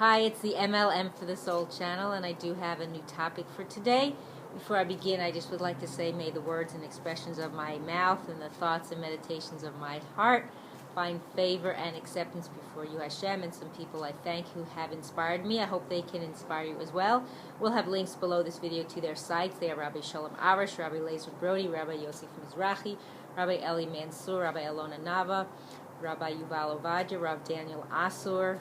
Hi, it's the M.L.M for the Soul channel, and I do have a new topic for today. Before I begin, I just would like to say, may the words and expressions of my mouth and the thoughts and meditations of my heart find favor and acceptance before you, Hashem, and some people I thank who have inspired me. I hope they can inspire you as well. We'll have links below this video to their sites. They are Rabbi Shalom Arush, Rabbi Lazer Brody, Rabbi Yosef Mizrahi, Rabbi Eli Mansour, Rabbi Alona Nava, Rabbi Yuval Ovadia, Rav Daniel Asor,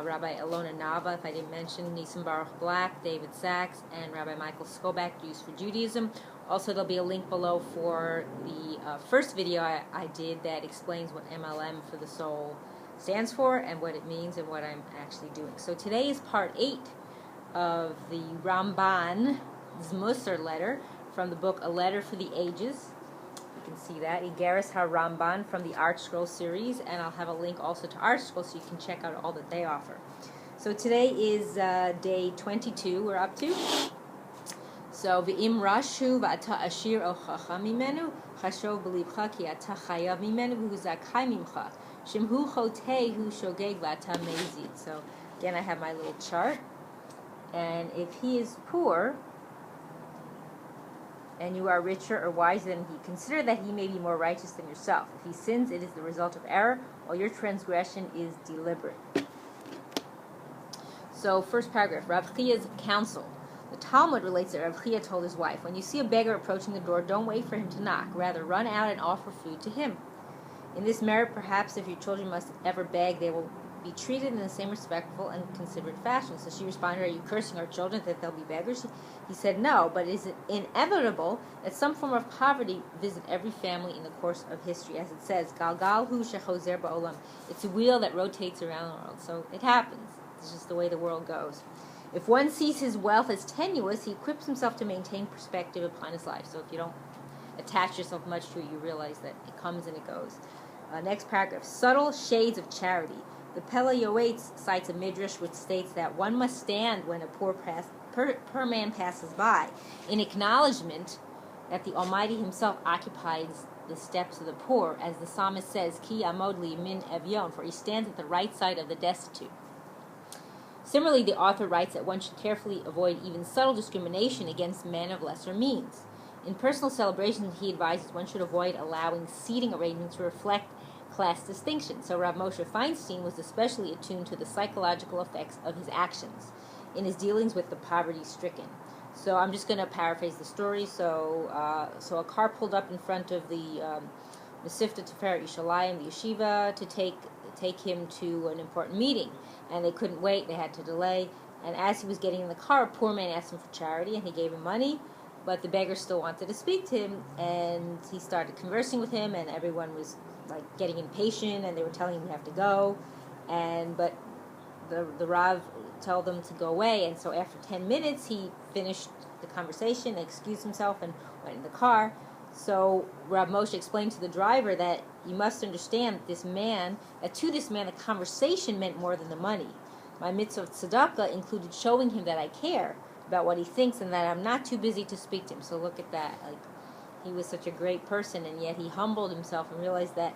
Rabbi Alona Nava, if I didn't mention, Nisan Baruch Black, David Sachs, and Rabbi Michael Skobac, Jews for Judaism. Also, there'll be a link below for the first video I did that explains what M.L.M for the soul stands for and what it means and what I'm actually doing. So today is part 8 of the Ramban's Mussar letter from the book A Letter for the Ages. You can see that, Iggeres Ha'Ramban from the Artscroll Series, and I'll have a link also to Artscroll so you can check out all that they offer. So today is day 22 we're up to. So, V'im rashu v'ata ashir o chacham mimenu, chashov b'libcha ki ata chayav mimenu v'hu zakai mimcha, shemhu chotei hu shogeg v'ata mezid. So, again, I have my little chart. And if he is poor, and you are richer or wiser than he, consider that he may be more righteous than yourself. If he sins, it is the result of error, while your transgression is deliberate. So, first paragraph, Rav Chia's counsel. The Talmud relates that Rav Chia told his wife, when you see a beggar approaching the door, don't wait for him to knock. Rather, run out and offer food to him. In this merit, perhaps if your children must ever beg, they will be treated in the same respectful and considerate fashion. So she responded, are you cursing our children that they'll be beggars? He said, no, but it is inevitable that some form of poverty visit every family in the course of history. As it says, Galgal hu shechozer ba'olam. It's a wheel that rotates around the world. So it happens. It's just the way the world goes. If one sees his wealth as tenuous, he equips himself to maintain perspective upon his life. So if you don't attach yourself much to it, you realize that it comes and it goes. Next paragraph, subtle shades of charity. The Pele Yoetz cites a midrash which states that one must stand when a poor man passes by, in acknowledgement that the Almighty himself occupies the steps of the poor, as the psalmist says, Ki amod li min evyon, for he stands at the right side of the destitute. Similarly, the author writes that one should carefully avoid even subtle discrimination against men of lesser means. In personal celebrations, he advises one should avoid allowing seating arrangements to reflect class distinction. So Rav Moshe Feinstein was especially attuned to the psychological effects of his actions in his dealings with the poverty-stricken. So I'm just going to paraphrase the story. So a car pulled up in front of the Mesivta Tiferet Yishalayim, the yeshiva, to take him to an important meeting. And they couldn't wait, they had to delay. And as he was getting in the car, a poor man asked him for charity, and he gave him money. But the beggar still wanted to speak to him, and he started conversing with him, and everyone was like getting impatient, and they were telling him we have to go. But the Rav told them to go away, and so after 10 minutes, he finished the conversation, excused himself, and went in the car. So Rav Moshe explained to the driver that you must understand that to this man the conversation meant more than the money. My mitzvah of tzedakah included showing him that I care about what he thinks and that I'm not too busy to speak to him. So look at that. Like, he was such a great person, and yet he humbled himself and realized that,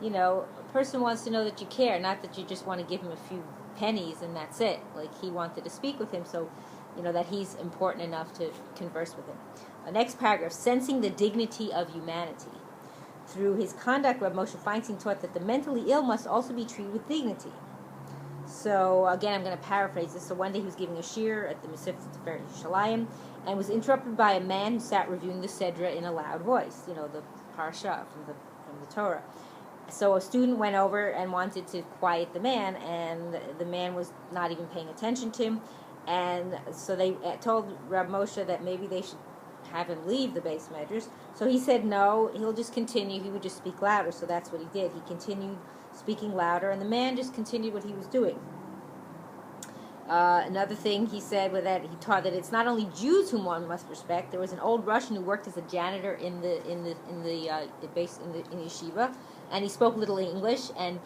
a person wants to know that you care, not that you just want to give him a few pennies and that's it. Like, he wanted to speak with him, so that he's important enough to converse with him. Next paragraph, sensing the dignity of humanity. Through his conduct, Rav Moshe Feinstein taught that the mentally ill must also be treated with dignity. So, again, I'm going to paraphrase this. So one day he was giving a shir at the Mesivta Tiferet Yishalayim and was interrupted by a man who sat reviewing the Sedra in a loud voice, the Parsha from the Torah. So a student went over and wanted to quiet the man, and the man was not even paying attention to him. And so they told Rav Moshe that maybe they should have him leave the base measures. So he said no, he'll just continue. He would just speak louder. So that's what he did. He continued speaking louder, and the man just continued what he was doing. Another thing he said was that he taught that it's not only Jews whom one must respect. There was an old Russian who worked as a janitor in the yeshiva, and he spoke little English and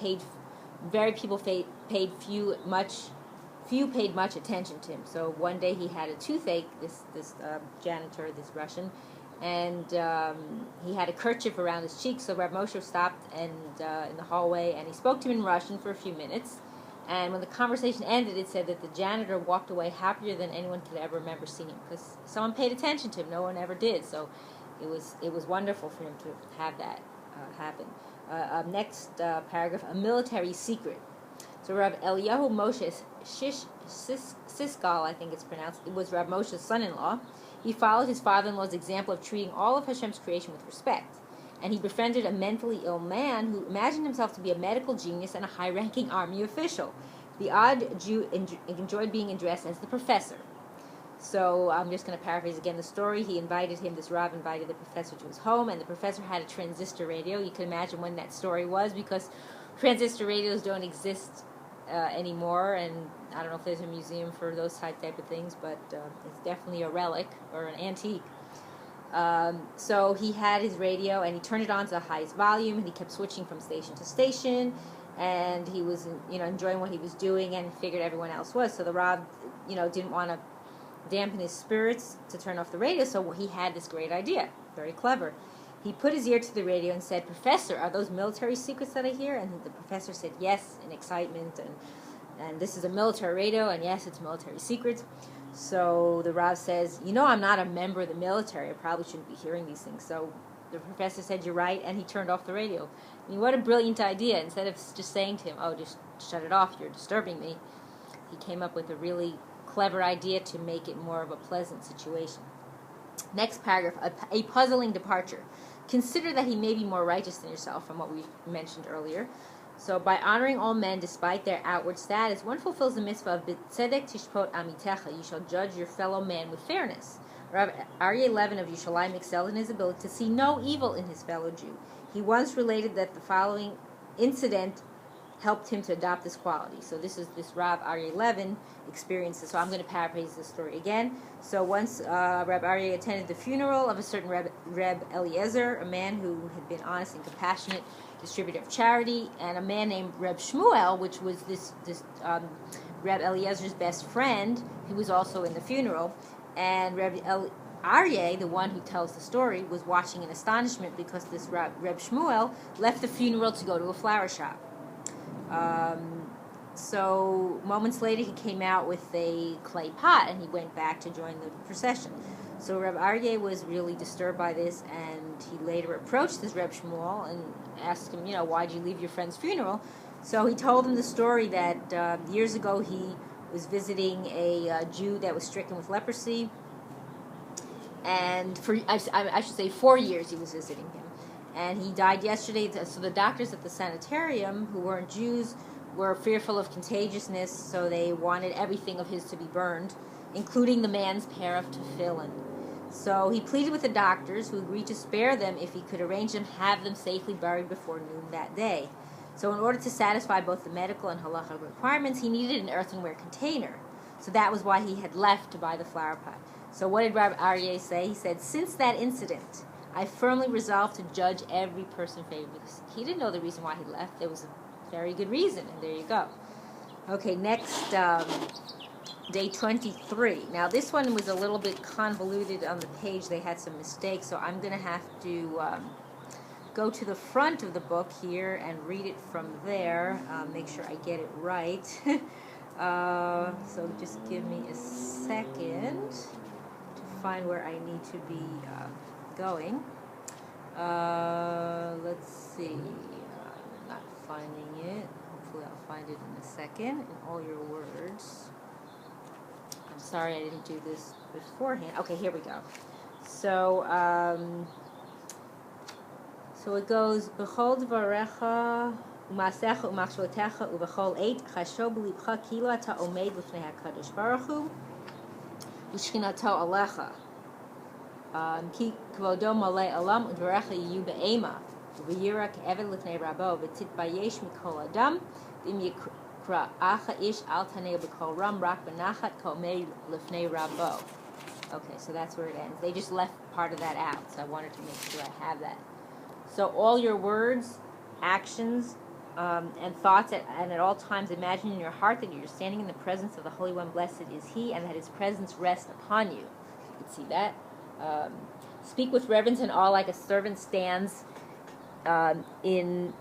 few paid much attention to him. So one day he had a toothache, this janitor, this Russian, and he had a kerchief around his cheek. So Rav Moshe stopped in the hallway, and he spoke to him in Russian for a few minutes, And when the conversation ended, it said that the janitor walked away happier than anyone could ever remember seeing him, because someone paid attention to him. No one ever did. So it was wonderful for him to have that happen. Next paragraph, a military secret. So Rav Eliyahu Moshe Siskal, I think it's pronounced, it was Rav Moshe's son-in-law. He followed his father-in-law's example of treating all of Hashem's creation with respect. And he befriended a mentally ill man who imagined himself to be a medical genius and a high-ranking army official. The odd Jew enjoyed being addressed as the professor. So I'm just going to paraphrase again the story. This Rav invited the professor to his home, and the professor had a transistor radio. You can imagine when that story was, because transistor radios don't exist anymore, and I don't know if there's a museum for those type of things, but it's definitely a relic or an antique. So he had his radio, and he turned it on to the highest volume, and he kept switching from station to station, and he was, enjoying what he was doing, and figured everyone else was. So the Rav, didn't want to dampen his spirits to turn off the radio, so he had this great idea. Very clever. He put his ear to the radio and said, "Professor, are those military secrets that I hear?" And the professor said yes, in excitement, and this is a military radio, and yes, it's military secrets. So the Rav says, I'm not a member of the military. I probably shouldn't be hearing these things. So the professor said, "You're right," and he turned off the radio. I mean, what a brilliant idea. Instead of just saying to him, "Oh, just shut it off, you're disturbing me," he came up with a really clever idea to make it more of a pleasant situation. Next paragraph, a puzzling departure. Consider that he may be more righteous than yourself, from what we mentioned earlier. So by honoring all men despite their outward status, one fulfills the mitzvah of B'tzedek tishpot amitecha. You shall judge your fellow man with fairness. Rav Aryeh Levin of Yerushalayim excelled in his ability to see no evil in his fellow Jew. He once related that the following incident helped him to adopt this quality. So this Rav Aryeh Levin experiences. So I'm going to paraphrase this story again. So once Reb Aryeh attended the funeral of a certain Reb Eliezer, a man who had been honest and compassionate distributor of charity, and a man named Reb Shmuel, which was this Reb Eliezer's best friend, who was also in the funeral. And Reb Aryeh, the one who tells the story, was watching in astonishment because this Reb Shmuel left the funeral to go to a flower shop. So moments later he came out with a clay pot, and he went back to join the procession. So Reb Aryeh was really disturbed by this, and he later approached this Reb Shmuel and asked him, why'd you leave your friend's funeral? So he told him the story that years ago he was visiting a Jew that was stricken with leprosy, and I should say 4 years he was visiting him. And he died yesterday, so the doctors at the sanitarium, who weren't Jews, were fearful of contagiousness, so they wanted everything of his to be burned, including the man's pair of tefillin. So he pleaded with the doctors, who agreed to spare them if he could arrange them have them safely buried before noon that day. So in order to satisfy both the medical and halacha requirements, he needed an earthenware container. So that was why he had left to buy the flower pot. So what did Rabbi Aryeh say? He said, "Since that incident, I firmly resolved to judge every person favorably." He didn't know the reason why he left. There was a very good reason, and there you go. Okay, next, day 23. Now, this one was a little bit convoluted on the page. They had some mistakes, so I'm going to have to go to the front of the book here and read it from there, make sure I get it right. So just give me a second to find where I need to be going. Let's see. I'm not finding it. Hopefully I'll find it in a second. In all your words. I'm sorry I didn't do this beforehand. Okay, here we go. So, it goes, B'chol dvarecha u'maasecha u'machshavotecha u'b'chol eit chasho b'libcha kilo ata omed l'fnei HaKadosh Baruch Hu u'shchinato alecha ki kvodo malei olam u'dvarecha yiyu be'ema u'v'yira ke'eved l'fnei rabo v'titbayesh mikol adam v'im yikra'acha ish al tanei b'kol ram rak b'nachat k'omed l'fnei rabo. Okay, so that's where it ends. They just left part of that out, so I wanted to make sure I have that. So all your words, actions, and thoughts, and at all times imagine in your heart that you're standing in the presence of the Holy One, blessed is He, and that His presence rests upon you. You can see that. Speak with reverence and awe like a servant stands in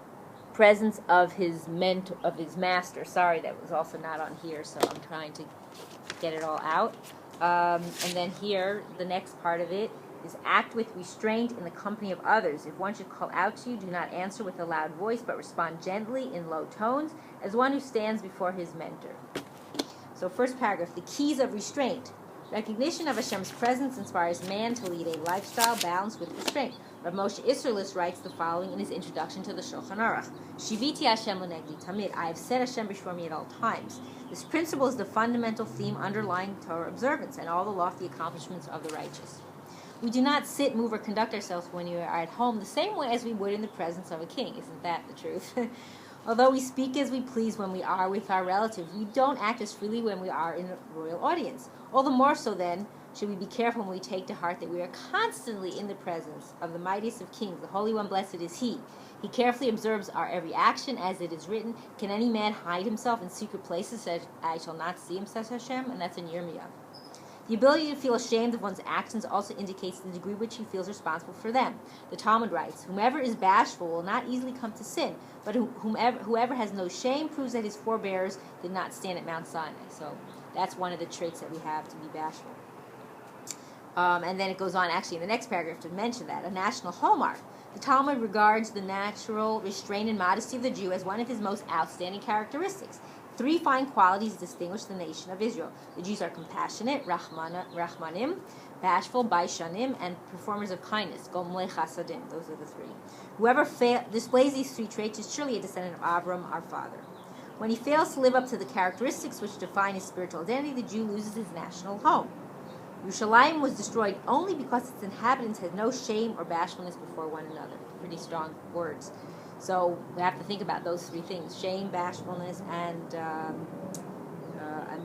presence of his master. Sorry, that was also not on here, so I'm trying to get it all out. And then here, the next part of it is act with restraint in the company of others. If one should call out to you, do not answer with a loud voice, but respond gently in low tones, as one who stands before his mentor. So first paragraph, the keys of restraint. Recognition of Hashem's presence inspires man to lead a lifestyle balanced with restraint. Rav Moshe Isserlis writes the following in his introduction to the Shulchan Aruch. Shiviti Hashem l'negdi tamid. I have set Hashem before me at all times. This principle is the fundamental theme underlying Torah observance and all the lofty accomplishments of the righteous. We do not sit, move, or conduct ourselves when we are at home the same way as we would in the presence of a king. Isn't that the truth? Although we speak as we please when we are with our relatives, we don't act as freely when we are in a royal audience. All the more so, then, should we be careful when we take to heart that we are constantly in the presence of the mightiest of kings, the Holy One, blessed is He. He carefully observes our every action, as it is written, "Can any man hide himself in secret places, so I shall not see him," says Hashem, and that's in Yirmiyah. The ability to feel ashamed of one's actions also indicates the degree which he feels responsible for them. The Talmud writes, "Whomever is bashful will not easily come to sin, but whoever has no shame proves that his forebears did not stand at Mount Sinai." So that's one of the traits that we have, to be bashful. And then it goes on, actually, in the next paragraph to mention that, a national hallmark. The Talmud regards the natural restraint and modesty of the Jew as one of his most outstanding characteristics. 3 fine qualities distinguish the nation of Israel. The Jews are compassionate, Rahmanim, bashful, Baishanim, and performers of kindness, Gomlei Chasadim. Those are the 3. Whoever displays these 3 traits is surely a descendant of Avram, our father. When he fails to live up to the characteristics which define his spiritual identity, the Jew loses his national home. Yerushalayim was destroyed only because its inhabitants had no shame or bashfulness before one another. Pretty strong words. So we have to think about those 3 things: shame, bashfulness, and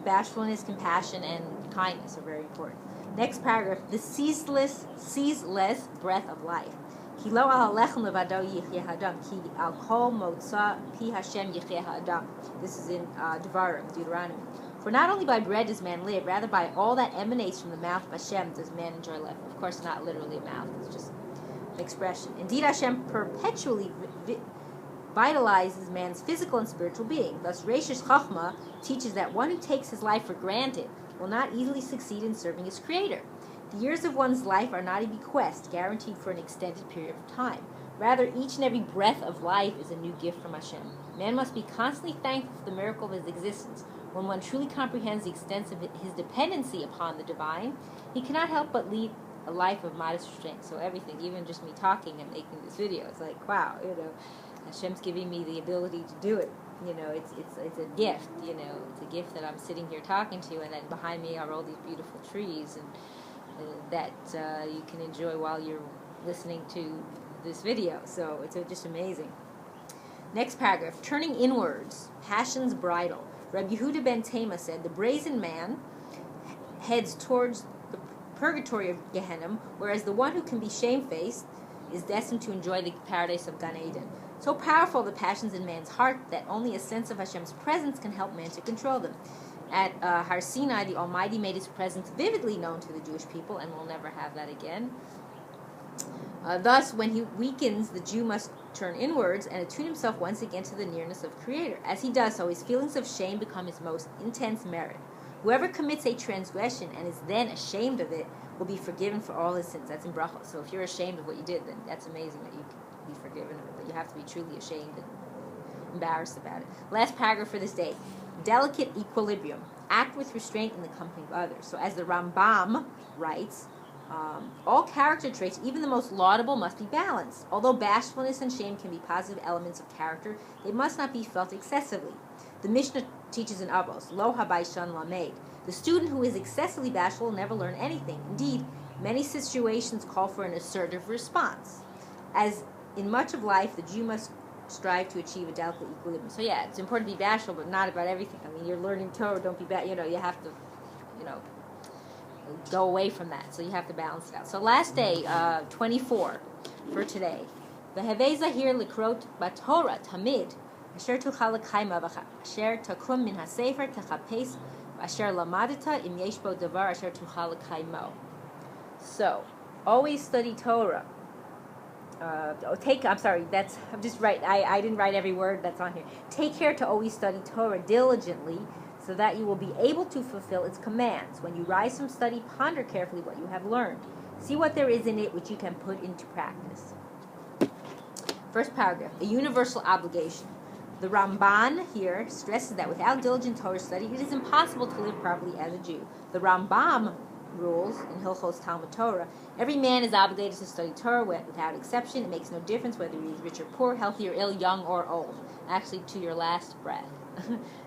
bashfulness, compassion, and kindness are very important. Next paragraph: the ceaseless breath of life. Ki lo al halechem levado yichye ha'adam, ki al kol motza pi Hashem yichye ha'adam. This is in Deuteronomy. For not only by bread does man live, rather by all that emanates from the mouth of Hashem does man enjoy life. Of course, not literally a mouth; it's just an expression. Indeed, Hashem perpetually vitalizes man's physical and spiritual being. Thus, Reishish Chachma teaches that one who takes his life for granted will not easily succeed in serving his Creator. The years of one's life are not a bequest guaranteed for an extended period of time. Rather, each and every breath of life is a new gift from Hashem. Man must be constantly thankful for the miracle of his existence. When one truly comprehends the extent of his dependency upon the divine, he cannot help but lead a life of modest restraint. So everything, even just me talking and making this video, it's like, wow, Hashem's giving me the ability to do it. It's a gift. It's a gift that I'm sitting here talking to, and then behind me are all these beautiful trees, and that you can enjoy while you're listening to this video. So it's just amazing. Next paragraph: turning inwards, passion's bridle. Rabbi Yehuda ben Tema said, the brazen man heads towards the purgatory of Gehenna, whereas the one who can be shamefaced is destined to enjoy the paradise of Gan Eden. So powerful are the passions in man's heart that only a sense of Hashem's presence can help man to control them. At Har Sinai, the Almighty made His presence vividly known to the Jewish people, and we'll never have that again. Thus, when he weakens, the Jew must turn inwards and attune himself once again to the nearness of Creator. As he does so, his feelings of shame become his most intense merit. Whoever commits a transgression and is then ashamed of it will be forgiven for all his sins. That's in Brachot. So if you're ashamed of what you did, then that's amazing that you can be forgiven of it. But you have to be truly ashamed and embarrassed about it. Last paragraph for this day. Delicate equilibrium. Act with restraint in the company of others. So as the Rambam writes, all character traits, even the most laudable, must be balanced. Although bashfulness and shame can be positive elements of character, they must not be felt excessively. The Mishnah teaches in Avos, Lo habaishan lamed. The student who is excessively bashful will never learn anything. Indeed, many situations call for an assertive response. As in much of life, the Jew must strive to achieve a delicate equilibrium. So yeah, it's important to be bashful, but not about everything. I mean, you're learning Torah, don't be you have to, go away from that. So you have to balance it out. So last day, 24 for today. V'hevei zahir likrot batorah tamid asher tuchal l'chaima asher takum min hasefer techapes asher lamadita im yesh bo davar asher tuchal l'chaimo. So always study Torah I didn't write every word that's on here. Take care to always study Torah diligently, so that you will be able to fulfill its commands. When you rise from study, ponder carefully what you have learned. See what there is in it which you can put into practice. First paragraph, a universal obligation. The Ramban here stresses that without diligent Torah study, it is impossible to live properly as a Jew. The Rambam rules in Hilchos Talmud Torah, every man is obligated to study Torah without exception. It makes no difference whether he is rich or poor, healthy or ill, young or old. Actually, to your last breath.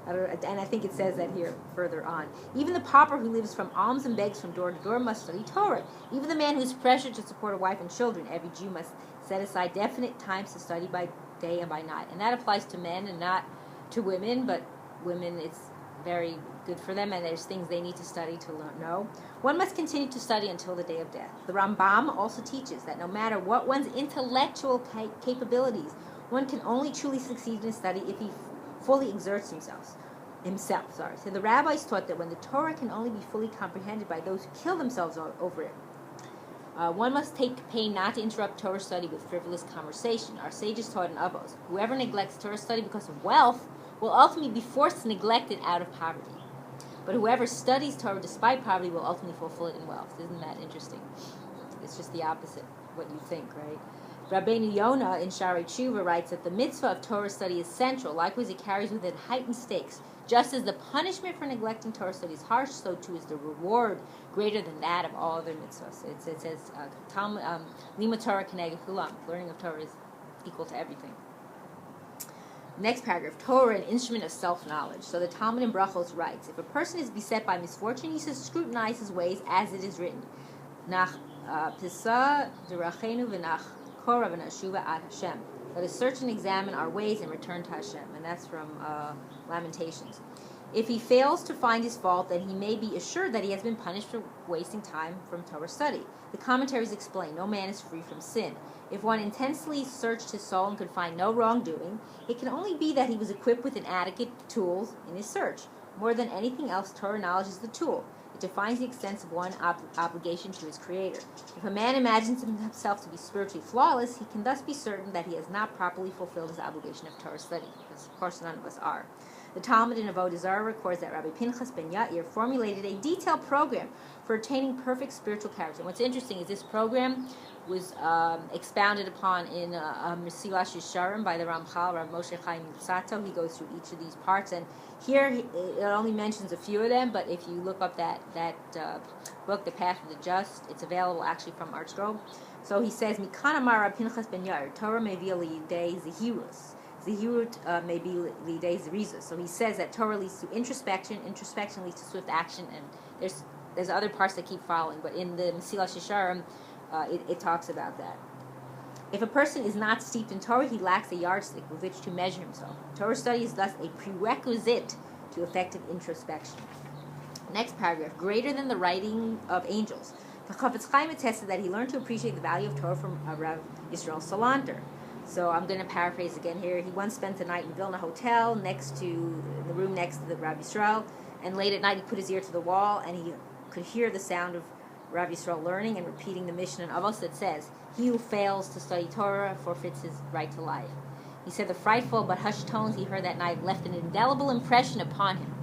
And I think it says that here further on. Even the pauper who lives from alms and begs from door to door must study Torah. Even the man who is pressured to support a wife and children, every Jew must set aside definite times to study by day and by night. And that applies to men and not to women, but women, it's very good for them, and there's things they need to study to know. One must continue to study until the day of death. The Rambam also teaches that no matter what one's intellectual capabilities, one can only truly succeed in study if he fully exerts himself. So the rabbis taught that when the Torah can only be fully comprehended by those who kill themselves over it, one must take pain not to interrupt Torah study with frivolous conversation. Our sages taught in Avos, whoever neglects Torah study because of wealth will ultimately be forced to neglect it out of poverty. But whoever studies Torah despite poverty will ultimately fulfill it in wealth. Isn't that interesting? It's just the opposite what you think, right? Rabbeinu Yonah in Sharei Tshuva writes that the mitzvah of Torah study is central. Likewise, it carries with it heightened stakes. Just as the punishment for neglecting Torah study is harsh, so too is the reward greater than that of all other mitzvahs. It says, Limud Torah Keneged Kulam. Learning of Torah is equal to everything. Next paragraph, Torah, an instrument of self-knowledge. So the Talmud in Brachos writes, if a person is beset by misfortune, he should scrutinize his ways as it is written. Nach pisa derachenu v'nach korah v'nashuva ad Hashem. Let us search and examine our ways and return to Hashem. And that's from Lamentations. If he fails to find his fault, then he may be assured that he has been punished for wasting time from Torah study. The commentaries explain, no man is free from sin. If one intensely searched his soul and could find no wrongdoing, it can only be that he was equipped with inadequate tools in his search. More than anything else, Torah knowledge is the tool. It defines the extent of one's obligation to his Creator. If a man imagines himself to be spiritually flawless, he can thus be certain that he has not properly fulfilled his obligation of Torah study, because of course none of us are. The Talmud in Avodah Zarah records that Rabbi Pinchas ben Yair formulated a detailed program for attaining perfect spiritual character. And what's interesting is this program was expounded upon in Mesilas Yesharim by the Ramchal, Rav Moshe Chaim Feuer. He goes through each of these parts, and here it only mentions a few of them, but if you look up that book, The Path of the Just, it's available actually from Artscroll. So he says, Mikan amar Rabbi Pinchas ben Yair, Torah may be lidei zehirus. Zehirut may be lidei zerizus. So he says that Torah leads to introspection leads to swift action, and there's other parts that keep following, but in the Mesilas Yesharim, it talks about that. If a person is not steeped in Torah, he lacks a yardstick with which to measure himself. Torah study is thus a prerequisite to effective introspection. Next paragraph, greater than the writing of angels. The Chafetz Chaim attested that he learned to appreciate the value of Torah from Rav Yisrael Salanter. So I'm going to paraphrase again here. He once spent the night in Vilna Hotel, in the room next to the Rav Yisrael, and late at night he put his ear to the wall, and he could hear the sound of Rav Yisrael learning and repeating the mission in Avos that says, he who fails to study Torah forfeits his right to life. He said the frightful but hushed tones he heard that night left an indelible impression upon him.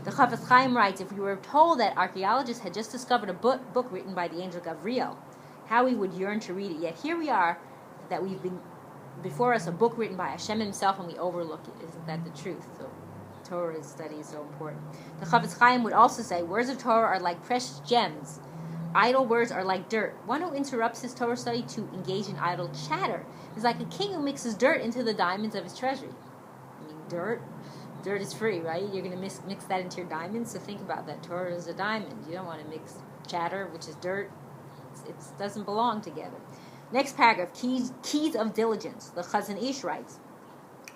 The Chafetz Chaim writes, if we were told that archaeologists had just discovered a book written by the angel Gabriel, how we would yearn to read it. Yet here we are, that we've been before us a book written by Hashem himself, and we overlook it. Isn't that the truth? So Torah study is so important. The Chafetz Chaim would also say, words of Torah are like precious gems. Idle words are like dirt. One who interrupts his Torah study to engage in idle chatter is like a king who mixes dirt into the diamonds of his treasury. I mean, dirt is free, right? You're going to mix that into your diamonds, so think about that. Torah is a diamond. You don't want to mix chatter, which is dirt. It doesn't belong together. Next paragraph, keys of diligence. The Chazon Ish writes,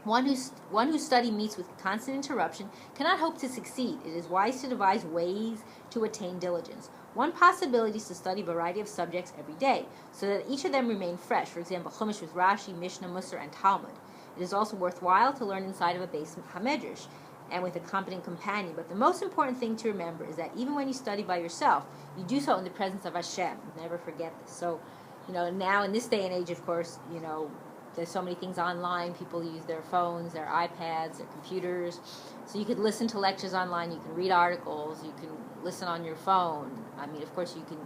one whose study meets with constant interruption cannot hope to succeed. It is wise to devise ways to attain diligence. One possibility is to study a variety of subjects every day, so that each of them remain fresh. For example, Chumash with Rashi, Mishnah, Mussar, and Talmud. It is also worthwhile to learn inside of a base HaMedrash and with a competent companion. But the most important thing to remember is that even when you study by yourself, you do so in the presence of Hashem. Never forget this. So now in this day and age, of course, there's so many things online. People use their phones, their iPads, their computers. So you could listen to lectures online. You can read articles. You can listen on your phone. I mean, of course, you can,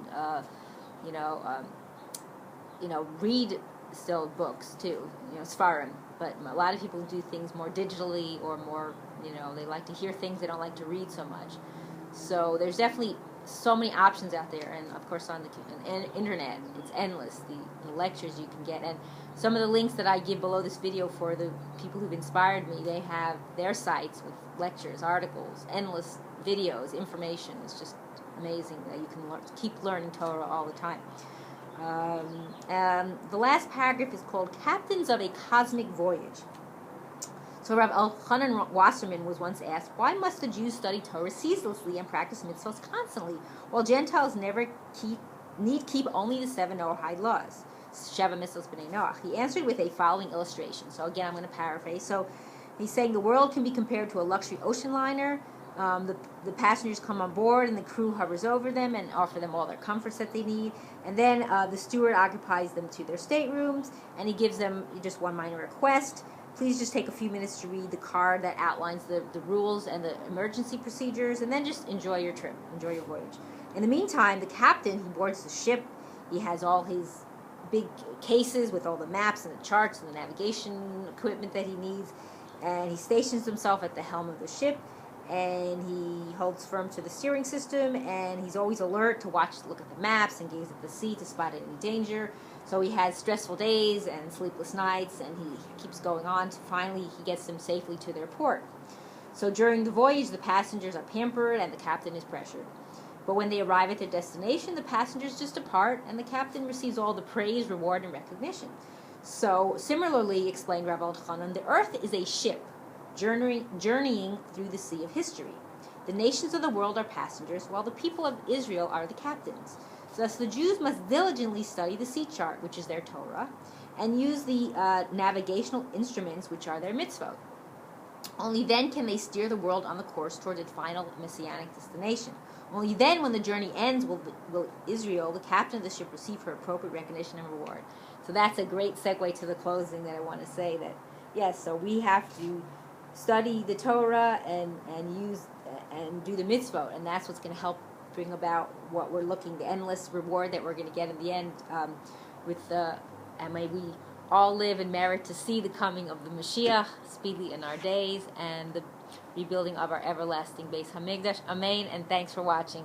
read still books too. Sfarim. But a lot of people do things more digitally or more. They like to hear things. They don't like to read so much. So there's definitely so many options out there, and of course on the internet, it's endless. The lectures you can get, and some of the links that I give below this video for the people who've inspired me, they have their sites with lectures, articles, endless videos, information. It's just amazing that you can keep learning Torah all the time. The last paragraph is called Captains of a Cosmic Voyage. So Rav Elchanan Wasserman was once asked, why must the Jews study Torah ceaselessly and practice mitzvahs constantly, while Gentiles need keep only the 7 Noahide laws? Sheva mitzvos b'nei Noach. He answered with a following illustration. So again, I'm going to paraphrase. So he's saying the world can be compared to a luxury ocean liner. The passengers come on board and the crew hovers over them and offer them all their comforts that they need. And then the steward occupies them to their staterooms, and he gives them just one minor request. Please just take a few minutes to read the card that outlines the rules and the emergency procedures, and then just enjoy your trip, enjoy your voyage. In the meantime, the captain, he boards the ship. He has all his big cases with all the maps and the charts and the navigation equipment that he needs, and he stations himself at the helm of the ship, and he holds firm to the steering system, and he's always alert to look at the maps and gaze at the sea to spot any danger. So he has stressful days and sleepless nights, and he keeps going on to finally he gets them safely to their port. So during the voyage, the passengers are pampered and the captain is pressured. But when they arrive at their destination, the passengers just depart, and the captain receives all the praise, reward, and recognition. So similarly, explained Rav Elchanan, the earth is a ship journeying through the sea of history. The nations of the world are passengers, while the people of Israel are the captains. Thus, the Jews must diligently study the sea chart, which is their Torah, and use the navigational instruments, which are their mitzvot. Only then can they steer the world on the course toward its final messianic destination. Only then, when the journey ends, will Israel, the captain of the ship, receive her appropriate recognition and reward. So that's a great segue to the closing that I want to say that, yes, so we have to study the Torah and use and do the mitzvot, and that's what's going to help bring about what we're looking, the endless reward that we're going to get in the end, and may we all live and merit to see the coming of the Mashiach speedily in our days and the rebuilding of our everlasting Beis Hamikdash. Amen, and thanks for watching.